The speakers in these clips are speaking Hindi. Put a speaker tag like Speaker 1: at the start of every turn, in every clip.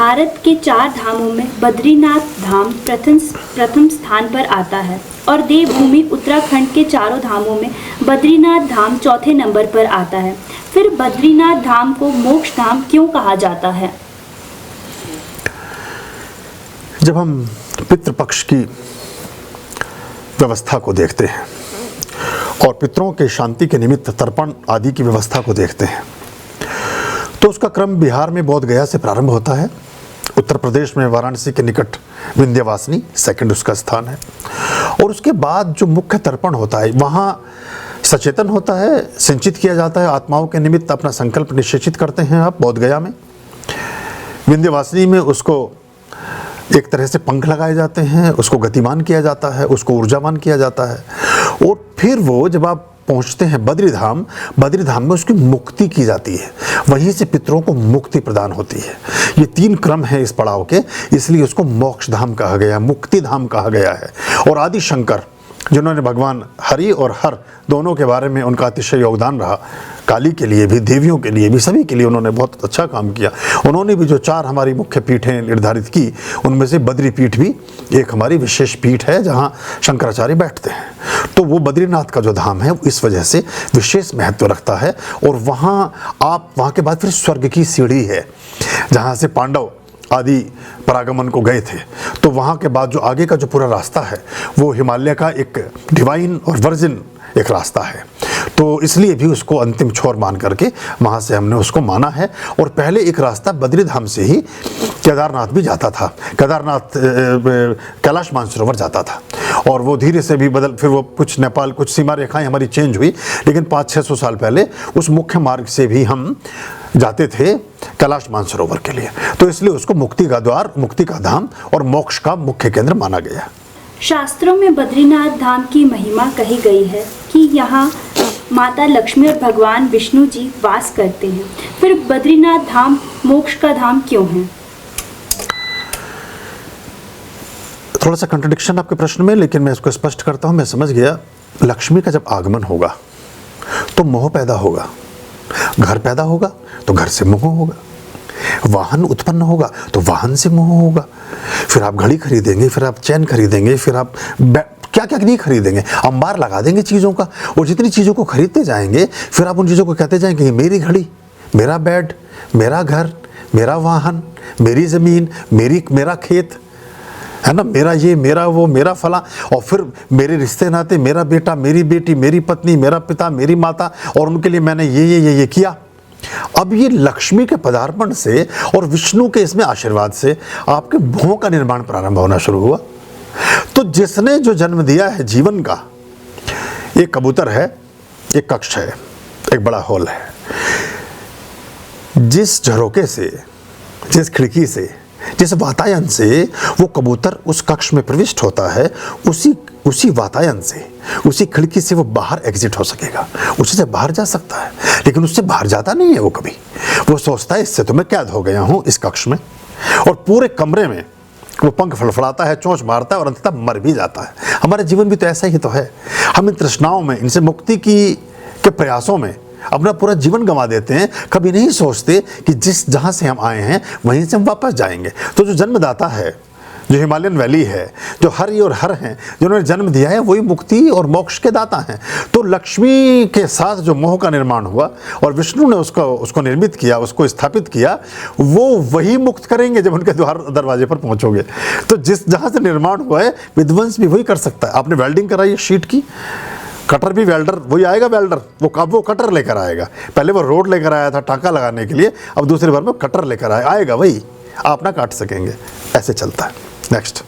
Speaker 1: भारत के 4 धामों में बद्रीनाथ धाम प्रथम स्थान पर आता है और देवभूमि उत्तराखंड के चारों धामों में बद्रीनाथ धाम चौथे नंबर पर आता है। फिर बद्रीनाथ धाम को मोक्ष धाम क्यों कहा जाता है?
Speaker 2: जब हम पितृपक्ष की व्यवस्था को देखते हैं और पितरों के शांति के निमित्त तर्पण आदि की व्यवस्था को देखते हैं तो उसका क्रम बिहार में बोध गया से प्रारंभ होता है। उत्तर प्रदेश में वाराणसी के निकट विंध्यवासिनी सेकंड उसका स्थान है और उसके बाद जो मुख्य तर्पण होता है वहाँ सचेतन होता है, सिंचित किया जाता है, आत्माओं के निमित्त अपना संकल्प निश्चित करते हैं आप बोध गया में। विंध्यवासिनी में उसको एक तरह से पंख लगाए जाते हैं, उसको गतिमान किया जाता है, उसको ऊर्जावान किया जाता है और फिर वो जब आप पहुंचते हैं बद्रीधाम में उसकी मुक्ति की जाती है, वहीं से पितरों को मुक्ति प्रदान होती है। ये 3 क्रम है इस पड़ाव के, इसलिए उसको मोक्ष धाम कहा गया, मुक्ति धाम कहा गया है। और आदि शंकर जिन्होंने भगवान हरि और हर दोनों के बारे में उनका अतिशय योगदान रहा, काली के लिए भी, देवियों के लिए भी, सभी के लिए उन्होंने बहुत अच्छा काम किया। उन्होंने भी जो 4 हमारी मुख्य पीठें निर्धारित की उनमें से बद्री पीठ भी एक हमारी विशेष पीठ है जहाँ शंकराचार्य बैठते हैं। तो वो बद्रीनाथ का जो धाम है इस वजह से विशेष महत्व रखता है। और वहाँ के बाद फिर स्वर्ग की सीढ़ी है जहाँ से पांडव आदि परागमन को गए थे। तो वहाँ के बाद जो आगे का जो पूरा रास्ता है वो हिमालय का एक डिवाइन और वर्जिन एक रास्ता है, तो इसलिए भी उसको अंतिम छोर मान करके वहाँ से हमने उसको माना है। और पहले एक रास्ता बद्रीधाम से ही केदारनाथ भी जाता था, केदारनाथ कैलाश मानसरोवर जाता था और वो धीरे से भी फिर वो कुछ नेपाल कुछ सीमा रेखाएं हमारी चेंज हुई, लेकिन 500-600 साल पहले उस मुख्य मार्ग से भी हम जाते थे कैलाश मानसरोवर के लिए। तो इसलिए उसको मुक्ति का द्वार, मुक्ति का धाम और मोक्ष का मुख्य केंद्र माना गया।
Speaker 1: शास्त्रों में बद्रीनाथ धाम की महिमा कही गई है कि यहाँ माता लक्ष्मी और भगवान विष्णु जी वास करते हैं। फिर बद्रीनाथ धाम मोक्ष का धाम क्यों है?
Speaker 2: थोड़ा सा कंट्रडिक्शन आपके प्रश्न में, लेकिन मैं इसको स्पष्ट करता हूँ। मैं समझ गया। लक्ष्मी का जब आगमन होगा तो मोह पैदा होगा, घर पैदा होगा तो घर से मोह होगा, वाहन उत्पन्न होगा तो वाहन से मोह होगा, फिर आप घड़ी खरीदेंगे, फिर आप चैन खरीदेंगे, फिर आप क्या क्या नहीं खरीदेंगे, अंबार लगा देंगे चीज़ों का। और जितनी चीज़ों को खरीदते जाएंगे फिर आप उन चीज़ों को कहते जाएंगे कि मेरी घड़ी, मेरा बेड, मेरा घर, मेरा वाहन, मेरी ज़मीन, मेरा खेत है ना, मेरा ये, मेरा वो, मेरा फला, और फिर मेरे रिश्ते नाते, मेरा बेटा, मेरी बेटी, मेरी पत्नी, मेरा पिता, मेरी माता, और उनके लिए मैंने ये किया। अब ये लक्ष्मी के पदार्पण से और विष्णु के इसमें आशीर्वाद से आपके भों का निर्माण प्रारंभ होना शुरू हुआ। तो जिसने जो जन्म दिया है जीवन का, एक कबूतर है, एक कक्ष है, एक बड़ा हॉल है। जिस झरोके से, जिस खिड़की से, जिस वातायन से वो कबूतर उस कक्ष में प्रविष्ट होता है, उसी वातायन से, उसी खिड़की से वो बाहर एग्जिट हो सकेगा, उसी से बाहर जा सकता है। लेकिन उससे बाहर जाता नहीं है वो कभी। वो सोचता है इससे तो मैं कैद हो गया हूँ इस कक्ष में, और पूरे कमरे में वो पंख फड़फड़ाता है, चोंच मारता है और अंततः मर भी जाता है। हमारा जीवन भी तो ऐसा ही तो है। हम इन तृष्णाओं में, इनसे मुक्ति के प्रयासों में अपना पूरा जीवन गंवा देते हैं। कभी नहीं सोचते कि जहाँ से हम आए हैं वहीं से हम वापस जाएंगे। तो जो जन्मदाता है, जो हिमालयन वैली है, जो हरि और हर हैं, जिन्होंने जन्म दिया है, वही मुक्ति और मोक्ष के दाता हैं। तो लक्ष्मी के साथ जो मोह का निर्माण हुआ और विष्णु ने उसको निर्मित किया, उसको स्थापित किया, वो वही मुक्त करेंगे जब उनके दरवाजे पर पहुंचोगे। तो जहाँ से निर्माण हुआ है, विध्वंस भी वही कर सकता है। आपने वेल्डिंग कराई है शीट की, कटर भी वेल्डर वही आएगा, वेल्डर वो कटर लेकर आएगा। पहले वो रोड लेकर आया था टांका लगाने के लिए, अब दूसरी बार में कटर लेकर आएगा, वही आप ना काट सकेंगे। ऐसे चलता है। नेक्स्ट,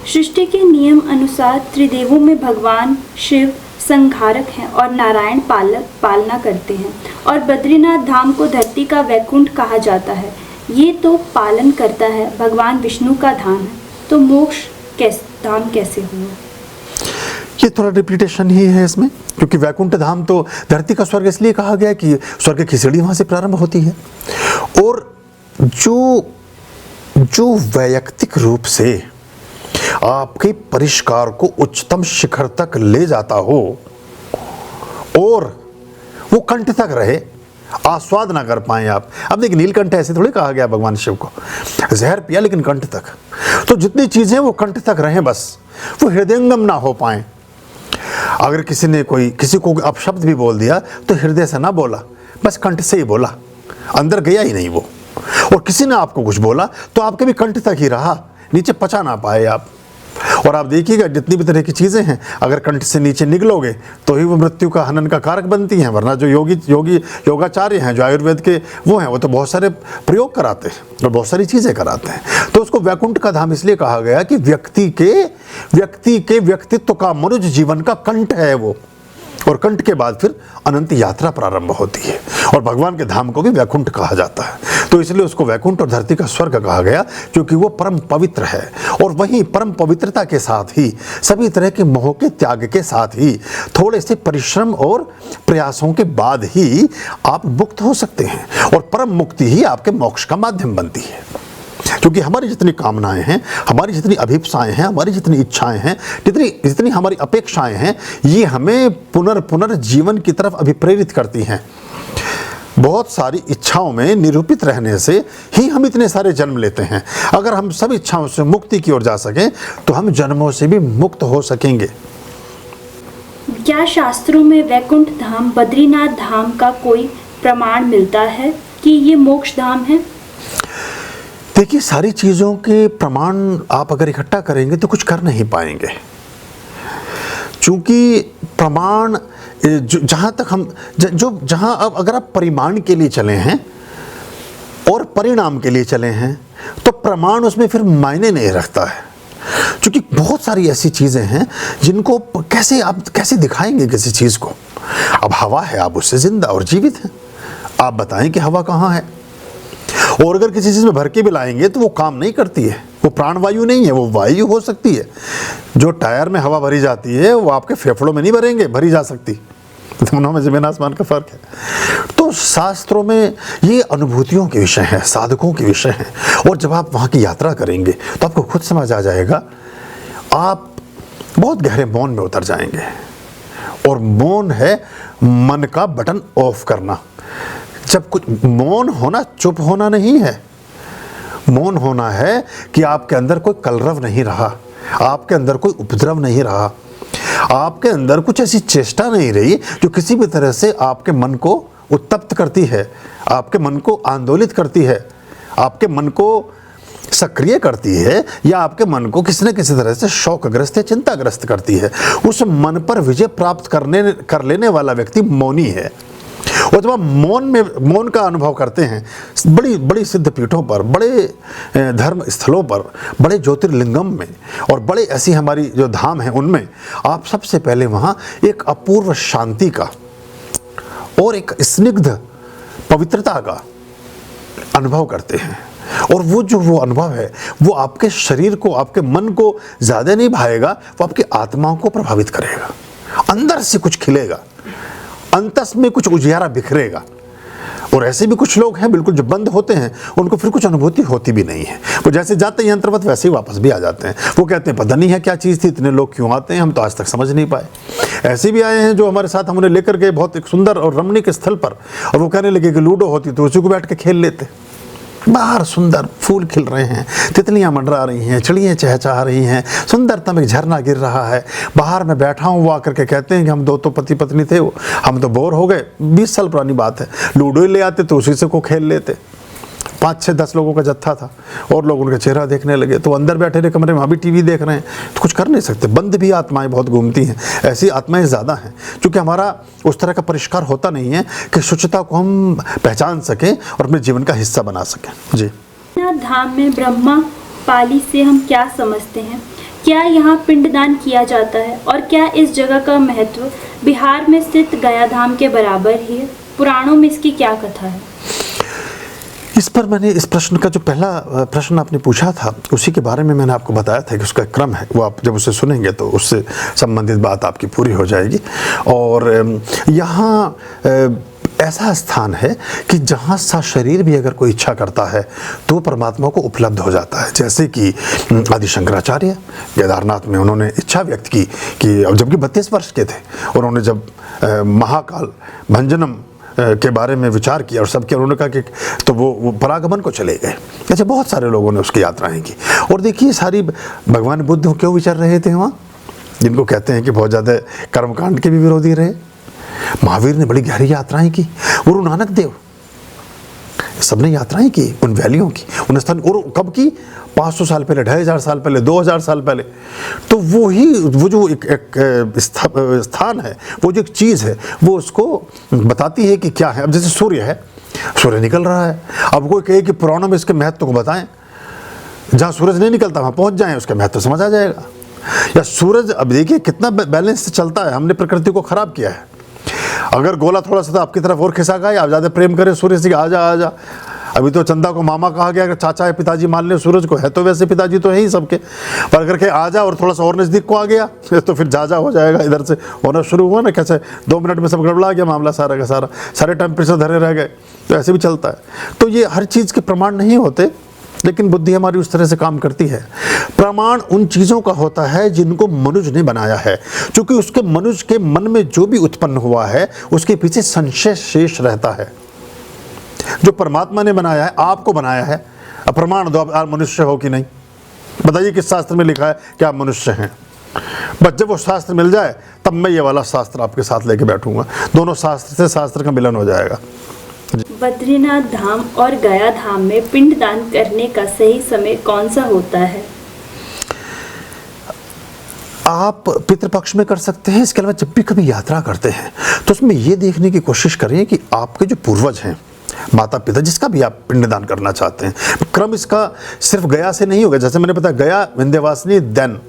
Speaker 1: सृष्टि के नियम अनुसार त्रिदेवों में भगवान शिव संहारक हैं और नारायण पालना करते हैं, और बद्रीनाथ धाम को धरती का वैकुंठ कहा जाता है। ये तो पालन करता है भगवान विष्णु का धाम है, तो मोक्ष धाम कैसे हुआ?
Speaker 2: ये थोड़ा रिपीटेशन ही है इसमें, क्योंकि वैकुंठ धाम तो धरती का स्वर्ग इसलिए कहा गया कि स्वर्ग की सीढ़ी वहाँ से प्रारंभ होती है। और जो वैयक्तिक रूप से आपके परिष्कार को उच्चतम शिखर तक ले जाता हो और वो कंठ तक रहे, आस्वाद ना कर पाएं आप। अब देखिए नीलकंठ ऐसे थोड़ी कहा गया भगवान शिव को, जहर पिया लेकिन कंठ तक। तो जितनी चीज़ें वो कंठ तक रहें, बस वो हृदयंगम ना हो पाएं। अगर किसी ने किसी को अपशब्द भी बोल दिया तो हृदय से ना बोला, बस कंठ से ही बोला, अंदर गया ही नहीं वो। और किसी ने आपको कुछ बोला तो आपके भी कंठ तक ही रहा, नीचे पचा ना पाए आप। और आप देखिएगा जितनी भी तरह की चीज़ें हैं, अगर कंठ से नीचे निकलोगे तो ही वो मृत्यु का हनन का कारक बनती हैं। वरना जो योगाचार्य हैं, जो आयुर्वेद के वो हैं, वो तो बहुत सारे प्रयोग कराते हैं और बहुत सारी चीज़ें कराते हैं। तो उसको वैकुंठ का धाम इसलिए कहा गया कि व्यक्ति के व्यक्तित्व का, मनुष्य जीवन का कंठ है वो। और कंठ के बाद फिर अनंत यात्रा प्रारंभ होती है। और भगवान के धाम को भी वैकुंठ कहा जाता है। तो इसलिए उसको वैकुंठ और धरती का स्वर्ग कहा गया, क्योंकि वो परम पवित्र है। और वहीं परम पवित्रता के साथ ही, सभी तरह के मोह के त्याग के साथ ही, थोड़े से परिश्रम और प्रयासों के बाद ही आप मुक्त हो सकते हैं। और परम मुक्ति ही आपके मोक्ष का माध्यम बनती है। क्योंकि हमारी जितनी कामनाएं हैं, हमारी जितनी अभिप्साएं हैं, हमारी जितनी इच्छाएं हैं, जितनी हमारी अपेक्षाएं हैं, ये हमें पुनर्जीवन की तरफ अभिप्रेरित करती हैं। बहुत सारी इच्छाओं में निरूपित रहने से ही हम इतने सारे जन्म लेते हैं। अगर हम सब इच्छाओं से मुक्ति की ओर जा सकें तो हम जन्मों से भी मुक्त हो सकेंगे।
Speaker 1: क्या शास्त्रों में वैकुंठ धाम, बद्रीनाथ धाम का कोई प्रमाण मिलता है कि ये मोक्ष धाम है?
Speaker 2: देखिए, सारी चीज़ों के प्रमाण आप अगर इकट्ठा करेंगे तो कुछ कर नहीं पाएंगे। चूँकि प्रमाण जहाँ तक हम जहाँ अब अगर आप परिमाण के लिए चले हैं और परिणाम के लिए चले हैं तो प्रमाण उसमें फिर मायने नहीं रखता है। क्योंकि बहुत सारी ऐसी चीज़ें हैं जिनको कैसे दिखाएंगे किसी चीज़ को। अब हवा है, आप उससे जिंदा और जीवित हैं, आप बताएं कि हवा कहाँ है। और अगर किसी चीज़ में भर के भी लाएंगे तो वो काम नहीं करती है, वो प्राणवायु नहीं है, वो वायु हो सकती है। जो टायर में हवा भरी जाती है वो आपके फेफड़ों में नहीं भरी जा सकती। दोनों में ज़मीन आसमान का फ़र्क है। तो शास्त्रों में ये अनुभूतियों के विषय हैं, साधकों के विषय हैं। और जब आप वहाँ की यात्रा करेंगे तो आपको खुद समझ आ जाएगा, आप बहुत गहरे मौन में उतर जाएंगे। और मौन है मन का बटन ऑफ करना। जब कुछ मौन होना चुप होना नहीं है, मौन होना है कि आपके अंदर कोई कलरव नहीं रहा, आपके अंदर कोई उपद्रव नहीं रहा, आपके अंदर कुछ ऐसी चेष्टा नहीं रही जो किसी भी तरह से आपके मन को उत्तप्त करती है, आपके मन को आंदोलित करती है, आपके मन को सक्रिय करती है, या आपके मन को किसी न किसी तरह से शोकग्रस्त या चिंताग्रस्त करती है। उस मन पर विजय प्राप्त कर लेने वाला व्यक्ति मौनी है। और जब आप मौन का अनुभव करते हैं, बड़ी बड़ी सिद्ध पीठों पर, बड़े धर्म स्थलों पर, बड़े ज्योतिर्लिंगम में और बड़े ऐसी हमारी जो धाम हैं उनमें आप सबसे पहले वहाँ एक अपूर्व शांति का और एक स्निग्ध पवित्रता का अनुभव करते हैं। और वो अनुभव है वो आपके शरीर को, आपके मन को ज़्यादा नहीं भाएगा, वो आपकी आत्माओं को प्रभावित करेगा। अंदर से कुछ खिलेगा, अंतस में कुछ उजियारा बिखरेगा। और ऐसे भी कुछ लोग हैं बिल्कुल जो बंद होते हैं, उनको फिर कुछ अनुभूति होती भी नहीं है। वो जैसे जाते हैं यंत्रवत वैसे ही वापस भी आ जाते हैं। वो कहते हैं पता नहीं है क्या चीज़ थी, इतने लोग क्यों आते हैं, हम तो आज तक समझ नहीं पाए। ऐसे भी आए हैं जो हमारे साथ हम उन्हें लेकर गए बहुत एक सुंदर और रमणीक स्थल पर, और वो कहने लगे कि लूडो होती तो उसी को बैठ के खेल लेते। बाहर सुंदर फूल खिल रहे हैं, तितलियां मंडरा रही हैं, चिड़ियाँ चहचहा रही हैं, सुंदरतम एक झरना गिर रहा है। बाहर मैं बैठा हूँ, वो आकर के कहते हैं कि हम दो तो पति पत्नी थे, हम तो बोर हो गए। 20 साल पुरानी बात है। लूडो ही ले आते तो उसी से को खेल लेते। 5, 6, 10 लोगों का जत्था था और लोग उनका चेहरा देखने लगे। तो अंदर बैठे रहे कमरे में, वहाँ भी टीवी देख रहे हैं, तो कुछ कर नहीं सकते। बंद भी आत्माएं बहुत घूमती हैं, ऐसी आत्माएं ज़्यादा हैं, क्योंकि हमारा उस तरह का परिष्कार होता नहीं है कि शुचिता को हम पहचान सकें और अपने जीवन का हिस्सा बना सकें। जी,
Speaker 1: धाम में ब्रह्मा पाली से हम क्या समझते हैं? क्या यहाँ पिंडदान किया जाता है? और क्या इस जगह का महत्व बिहार में स्थित गया धाम के बराबर ही है? पुराणों में इसकी क्या कथा है?
Speaker 2: इस पर मैंने इस प्रश्न का जो पहला प्रश्न आपने पूछा था उसी के बारे में मैंने आपको बताया था कि उसका क्रम है, वो आप जब उसे सुनेंगे तो उससे संबंधित बात आपकी पूरी हो जाएगी। और यहाँ ऐसा स्थान है कि जहाँ सा शरीर भी अगर कोई इच्छा करता है तो परमात्मा को उपलब्ध हो जाता है। जैसे कि आदि शंकराचार्य केदारनाथ में उन्होंने इच्छा व्यक्त की कि जबकि 32 वर्ष के थे, उन्होंने जब महाकाल भंजनम के बारे में विचार किया और सबके उन्होंने कहा कि तो वो परागमन को चले गए। ऐसे बहुत सारे लोगों ने उसकी यात्राएं की। और देखिए सारी भगवान बुद्ध क्यों विचार रहे थे वहाँ, जिनको कहते हैं कि बहुत ज़्यादा कर्मकांड के भी विरोधी रहे। महावीर ने बड़ी गहरी यात्राएं की, गुरु नानक देव सबने यात्राएं की उन वैलियों की, उन स्थान। और कब की? 500 साल पहले, 2500 साल पहले, 2000 साल पहले। तो वो जो एक स्थान है, वो जो एक चीज़ है, वो उसको बताती है कि क्या है। अब जैसे सूर्य है, सूर्य निकल रहा है, अब कोई कहे कि पुराणों में इसके महत्व को बताएं, जहाँ सूरज नहीं निकलता वहाँ पहुँच जाएं, उसका महत्व समझ आ जाएगा। या सूरज, अब देखिए कितना बैलेंस से चलता है, हमने प्रकृति को खराब किया है। अगर गोला थोड़ा सा आपकी तरफ और खिसा गया, आप ज़्यादा प्रेम करें सूर्य से, आजा आजा। अभी तो चंदा को मामा कहा गया, अगर चाचा है पिताजी मान ले सूरज को, है तो वैसे पिताजी तो है ही सबके, पर अगर के आजा और थोड़ा सा और नज़दीक को आ गया तो फिर जा हो जाएगा। इधर से होना शुरू हुआ ना, कैसे 2 मिनट में सब गड़बड़ा गया मामला सारा का सारा, सारे टेम्परेचर धरे रह गए। तो ऐसे भी चलता है। तो ये हर चीज़ के प्रमाण नहीं होते, लेकिन बुद्धि हमारी उस तरह से काम करती है। प्रमाण उन चीज़ों का होता है जिनको मनुष्य ने बनाया है, क्योंकि उसके मनुष्य के मन में जो भी उत्पन्न हुआ है उसके पीछे संशय शेष रहता है। जो परमात्मा ने बनाया है, आपको बनाया है, अब प्रमाण दो आप मनुष्य हो कि नहीं, बताइए किस शास्त्र में लिखा है कि आप मनुष्य हैं। बस जब वो शास्त्र मिल जाए तब मैं ये वाला शास्त्र आपके साथ लेके बैठूंगा, दोनों शास्त्र से शास्त्र का मिलन हो जाएगा।
Speaker 1: बद्रीनाथ धाम और गया धाम में पिंडदान करने का सही समय कौन सा होता है?
Speaker 2: आप पितृपक्ष में कर सकते हैं। इसके अलावा जब भी कभी यात्रा करते हैं तो उसमें ये देखने की कोशिश करिए कि आपके जो पूर्वज हैं, माता पिता, जिसका भी आप पिंडदान करना चाहते हैं, क्रम इसका सिर्फ गया से नहीं होगा। जैसे मैंने बताया, गया, विंध्यवासिनी, देन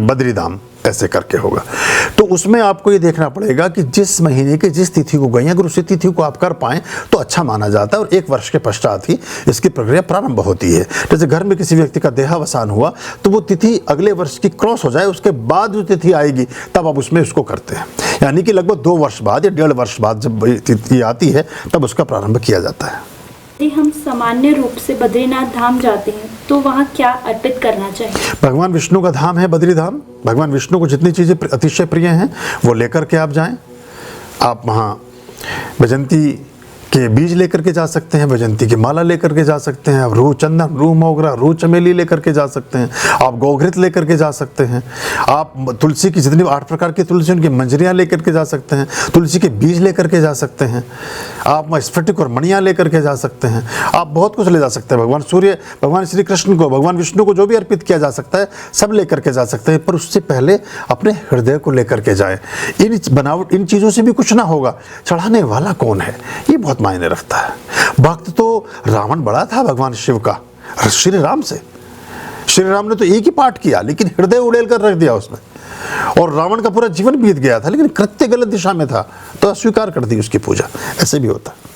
Speaker 2: बद्रीधाम, ऐसे करके होगा। तो उसमें आपको ये देखना पड़ेगा कि जिस महीने के जिस तिथि को गए, अगर उसी तिथि को आप कर पाएं तो अच्छा माना जाता है, और 1 वर्ष के पश्चात ही इसकी प्रक्रिया प्रारंभ होती है। जैसे घर में किसी व्यक्ति का देहावसान हुआ तो वो तिथि अगले वर्ष की क्रॉस हो जाए, उसके बाद जो तिथि आएगी तब आप उसमें उसको करते हैं। यानी कि लगभग 2 वर्ष बाद या 1.5 वर्ष बाद जब तिथि आती है तब उसका प्रारंभ किया जाता है।
Speaker 1: यदि हम सामान्य रूप से बद्रीनाथ धाम जाते हैं तो वहाँ क्या अर्पित करना चाहिए?
Speaker 2: भगवान विष्णु का धाम है बद्री धाम। भगवान विष्णु को जितनी चीज़ें अतिशय प्रिय हैं वो लेकर के आप जाएं। आप वहाँ वैजयंती के बीज लेकर के जा सकते हैं, वैजयंती की माला लेकर के जा सकते हैं, आप रूह चंदन, रूह मोगरा, रूह चमेली लेकर के जा सकते हैं, आप गौघृत लेकर के जा सकते हैं, आप तुलसी की जितनी 8 प्रकार की तुलसी उनकी मंजरियाँ लेकर के जा सकते हैं, तुलसी के बीज लेकर के जा सकते हैं, आप स्फटिक और मणियाँ लेकर के जा सकते हैं, आप बहुत कुछ ले जा सकते हैं। भगवान सूर्य, भगवान श्री कृष्ण को, भगवान विष्णु को जो भी अर्पित किया जा सकता है सब लेकर के जा सकते हैं, पर उससे पहले अपने हृदय को लेकर के जाए। इन चीज़ों से भी कुछ ना होगा, चढ़ाने वाला कौन है ये बहुत मायने रखता है। भक्त तो रावण बड़ा था भगवान शिव का श्री राम से। श्री राम ने तो एक ही पाठ किया लेकिन हृदय उड़ेल कर रख दिया उसमें, और रावण का पूरा जीवन बीत गया था लेकिन कृत्य गलत दिशा में था तो अस्वीकार कर दी उसकी पूजा। ऐसे भी होता है।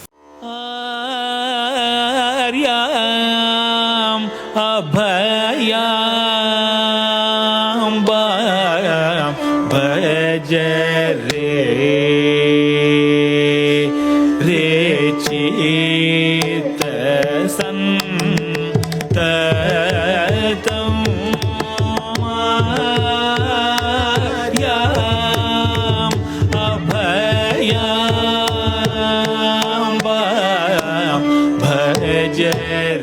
Speaker 3: जय